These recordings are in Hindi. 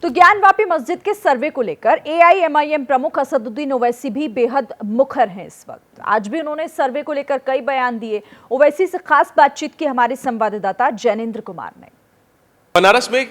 तो ज्ञानवापी मस्जिद के सर्वे को लेकर एआईएमआईएम प्रमुख असदुद्दीन ओवैसी भी बेहद मुखर हैं इस वक्त। आज भी उन्होंने सर्वे को लेकर कई बयान दिए। ओवैसी से खास बातचीत की हमारे संवाददाता जैनेन्द्र कुमार ने। बनारस में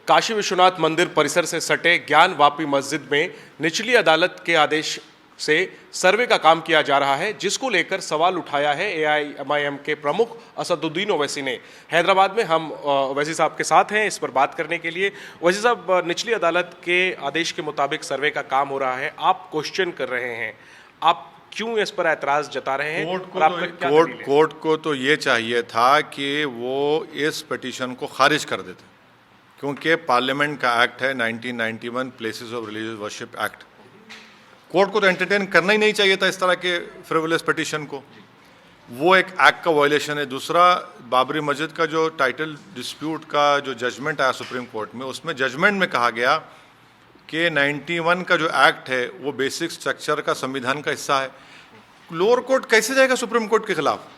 काशी विश्वनाथ मंदिर परिसर से सटे ज्ञानवापी मस्जिद में निचली अदालत के आदेश से सर्वे का काम किया जा रहा है, जिसको लेकर सवाल उठाया है एआईएमआईएम के प्रमुख असदुद्दीन ओवैसी ने। हैदराबाद में हम ओवैसी साहब के साथ हैं इस पर बात करने के लिए। ओवैसी साहब, निचली अदालत के आदेश के मुताबिक सर्वे का काम हो रहा है, आप क्वेश्चन कर रहे हैं, आप क्यों इस पर ऐतराज जता रहे हैं? कोर्ट को तो ये चाहिए था कि वो इस पिटीशन को खारिज कर देते, क्योंकि पार्लियामेंट का एक्ट है 1991 places of religious worship act. Court को तो एंटरटेन करना ही नहीं चाहिए था इस तरह के फ्रिवलेस पिटीशन को। वो एक एक्ट का वायलेशन है। दूसरा, बाबरी मस्जिद का जो टाइटल डिस्प्यूट का जो जजमेंट आया सुप्रीम कोर्ट में, उसमें जजमेंट में कहा गया कि 91 का जो एक्ट है वो बेसिक स्ट्रक्चर का संविधान का हिस्सा है। लोअर कोर्ट कैसे जाएगा सुप्रीम कोर्ट के खिलाफ?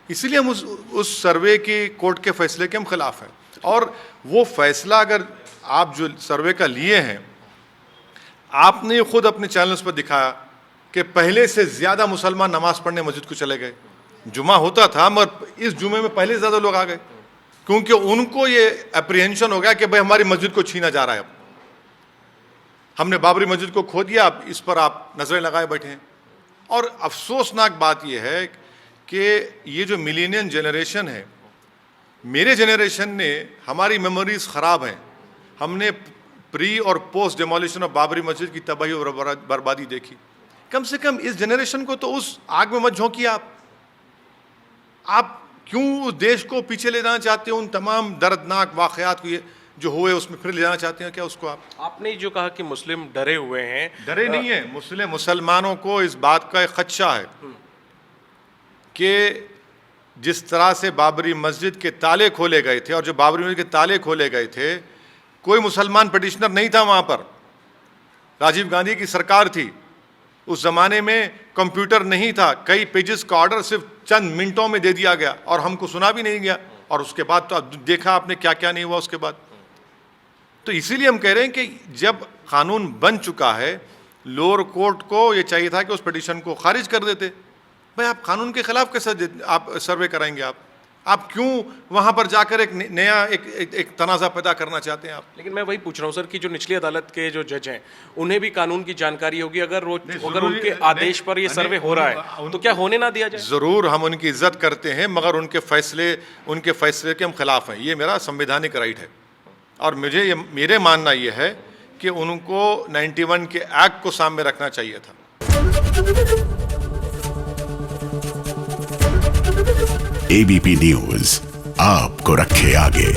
इसीलिए हम उस सर्वे की कोर्ट के फैसले के हम खिलाफ हैं। और वो फैसला अगर आप जो सर्वे का लिए हैं, आपने खुद अपने चैनल्स पर दिखाया कि पहले से ज़्यादा मुसलमान नमाज पढ़ने मस्जिद को चले गए। जुमा होता था मगर इस जुमे में पहले से ज़्यादा लोग आ गए, क्योंकि उनको ये अप्रीहेंशन हो गया कि भाई हमारी मस्जिद को छीना जा रहा है। अब हमने बाबरी मस्जिद को खो दिया, अब इस पर आप नजरें लगाए बैठे हैं। और अफसोसनाक बात यह है कि ये जो मिलेनियन जनरेशन है, मेरे जनरेशन ने, हमारी मेमोरीज ख़राब हैं। हमने प्री और पोस्ट डेमोलिशन ऑफ बाबरी मस्जिद की तबाही और बर्बादी देखी। कम से कम इस जनरेशन को तो उस आग में मत झोंकिए। आप क्यों उस देश को पीछे ले जाना चाहते हो? उन तमाम दर्दनाक वाक़यात को ये जो हुए उसमें फिर ले जाना चाहते हैं क्या उसको? आपने जो कहा कि मुस्लिम डरे हुए हैं, डरे नहीं है। मुसलमानों को इस बात का एक खदशा है कि जिस तरह से बाबरी मस्जिद के ताले खोले गए थे, और जो बाबरी मस्जिद के ताले खोले गए थे, कोई मुसलमान पिटिशनर नहीं था वहाँ पर। राजीव गांधी की सरकार थी, उस ज़माने में कंप्यूटर नहीं था। कई पेजेस का ऑर्डर सिर्फ चंद मिनटों में दे दिया गया और हमको सुना भी नहीं गया। और उसके बाद तो देखा आपने क्या क्या नहीं हुआ उसके बाद। तो इसीलिए हम कह रहे हैं कि जब कानून बन चुका है, लोअर कोर्ट को ये चाहिए था कि उस पिटिशन को खारिज कर देते। भाई, आप कानून के खिलाफ कैसे आप सर्वे कराएंगे? आप क्यों वहां पर जाकर एक नया एक तनाज़ा पैदा करना चाहते हैं आप? लेकिन मैं वही पूछ रहा हूँ सर कि जो निचली अदालत के जो जज हैं, उन्हें भी कानून की जानकारी होगी। अगर उनके आदेश पर ये सर्वे हो रहा है तो क्या होने ना दिया जाए? ज़रूर, हम उनकी इज्जत करते हैं, मगर उनके फैसले के हम खिलाफ हैं। ये मेरा संवैधानिक राइट है। और मेरे मानना ये है कि उनको 91 के एक्ट को सामने रखना चाहिए था। एबीपी न्यूज़ आपको रखे आगे।